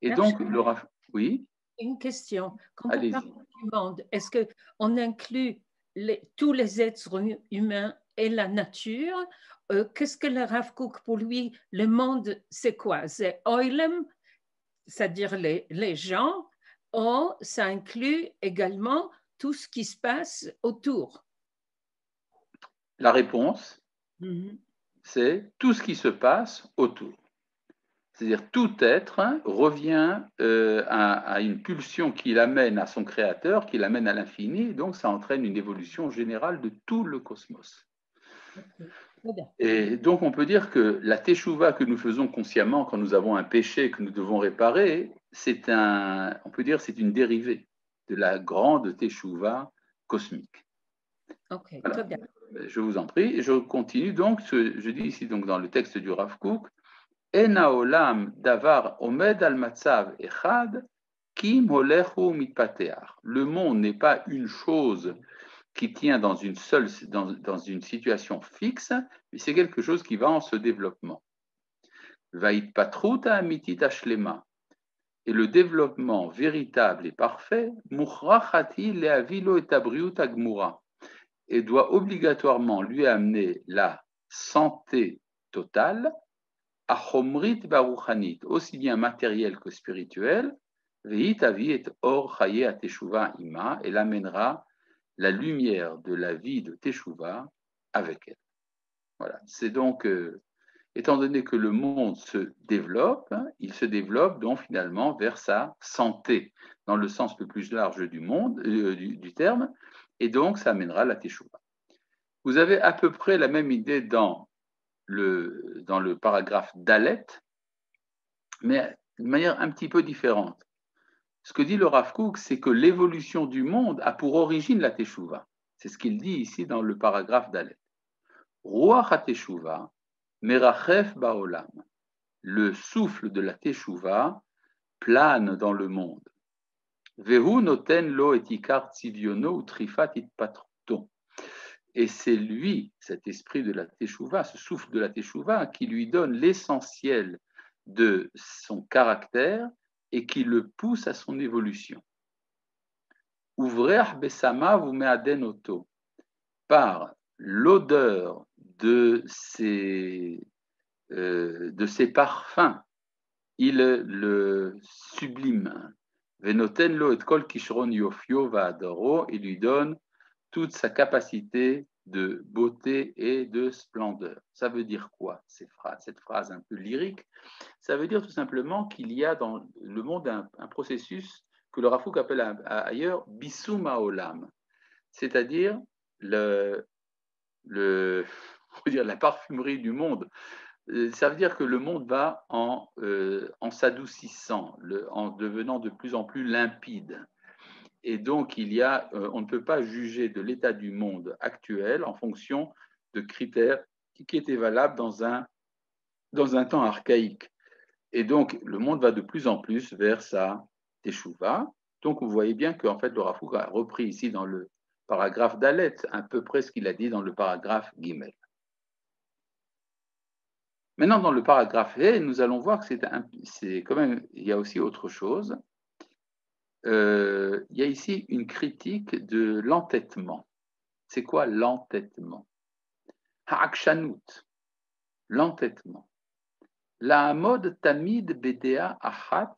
Et donc, le Rav, oui, Une question. Quand on parle allez-y. du monde, est-ce qu'on inclut tous les êtres humains et la nature? Qu'est-ce que le Rav Kook, pour lui, le monde, c'est quoi? C'est Oilem, c'est-à-dire les gens, ou ça inclut également tout ce qui se passe autour? La réponse, Mhm. c'est tout ce qui se passe autour. C'est-à-dire tout être revient à une pulsion qui l'amène à son créateur, qui l'amène à l'infini, donc ça entraîne une évolution générale de tout le cosmos. Okay. Très bien. Et donc on peut dire que la teshuva que nous faisons consciemment quand nous avons un péché que nous devons réparer, on peut dire c'est une dérivée de la grande teshuva cosmique. Ok, très Voilà. bien. Je vous en prie. Je continue donc, je dis ici donc dans le texte du Rav Kook, En haolam davar omed al matzav echad kim holechu mitpateach. Le monde n'est pas une chose qui tient dans une situation fixe, mais c'est quelque chose qui va en se développement. Vaitpatruta amitit ashlema. Et le développement véritable et parfait, mukhrachati leavilo et abriut agmura, et doit obligatoirement lui amener la santé totale, achomrit baruchanit, aussi bien matérielle que spirituelle, veit avi et or chaye a teshuva ima, et l'amènera la lumière de la vie de teshuva avec elle. Voilà. C'est donc, étant donné que le monde se développe, il se développe donc finalement vers sa santé, dans le sens le plus large du terme, et donc ça amènera la teshuva. Vous avez à peu près la même idée dans le paragraphe Dalet, mais de manière un petit peu différente. Ce que dit le Rav Kook, c'est que l'évolution du monde a pour origine la teshuva. C'est ce qu'il dit ici dans le paragraphe Dalet. Ruach ha-teshuva, merachef ba'olam. Le souffle de la teshuva plane dans le monde. Vehu noten lo et ikar tziviono utrifat itpatruto. Et c'est lui, cet esprit de la teshuva, ce souffle de la teshuva, qui lui donne l'essentiel de son caractère et qui le pousse à son évolution. Ouvrir besama vous me'aden oto, par l'odeur de ses parfums, il le sublime. Venoten lo et kol kishron yofio va'adoro, il lui donne toute sa capacité de beauté et de splendeur. Ça veut dire quoi, cette phrase un peu lyrique? Ça veut dire tout simplement qu'il y a dans le monde un processus que le Rav Kook appelle ailleurs Bisum Haolam, c'est-à-dire la parfumerie du monde. Ça veut dire que le monde va en s'adoucissant, en devenant de plus en plus limpide. Et donc, on ne peut pas juger de l'état du monde actuel en fonction de critères qui étaient valables dans un temps archaïque. Et donc, le monde va de plus en plus vers sa teshuva. Donc, vous voyez bien qu'en fait, le Rav Kook a repris ici dans le paragraphe Dalet à peu près ce qu'il a dit dans le paragraphe Gimel. Maintenant, dans le paragraphe He, nous allons voir que c'est quand même, il y a aussi autre chose. Il y a ici une critique de l'entêtement. C'est quoi l'entêtement? Ha'akshanut, l'entêtement. La mode tamid bedea achat,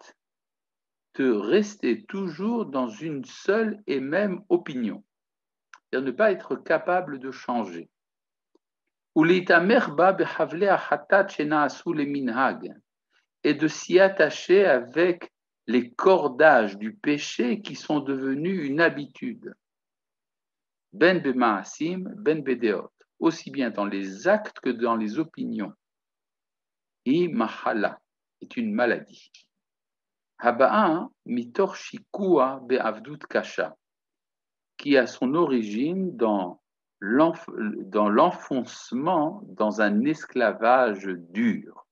de rester toujours dans une seule et même opinion, c'est-à-dire ne pas être capable de changer. Et de s'y attacher avec les cordages du péché qui sont devenus une habitude. Ben bemaasim, ben bedeot, aussi bien dans les actes que dans les opinions. I mahala est une maladie. Haba'a mitor shikua be'avdut kasha, qui a son origine dans l'enfoncement dans un esclavage dur.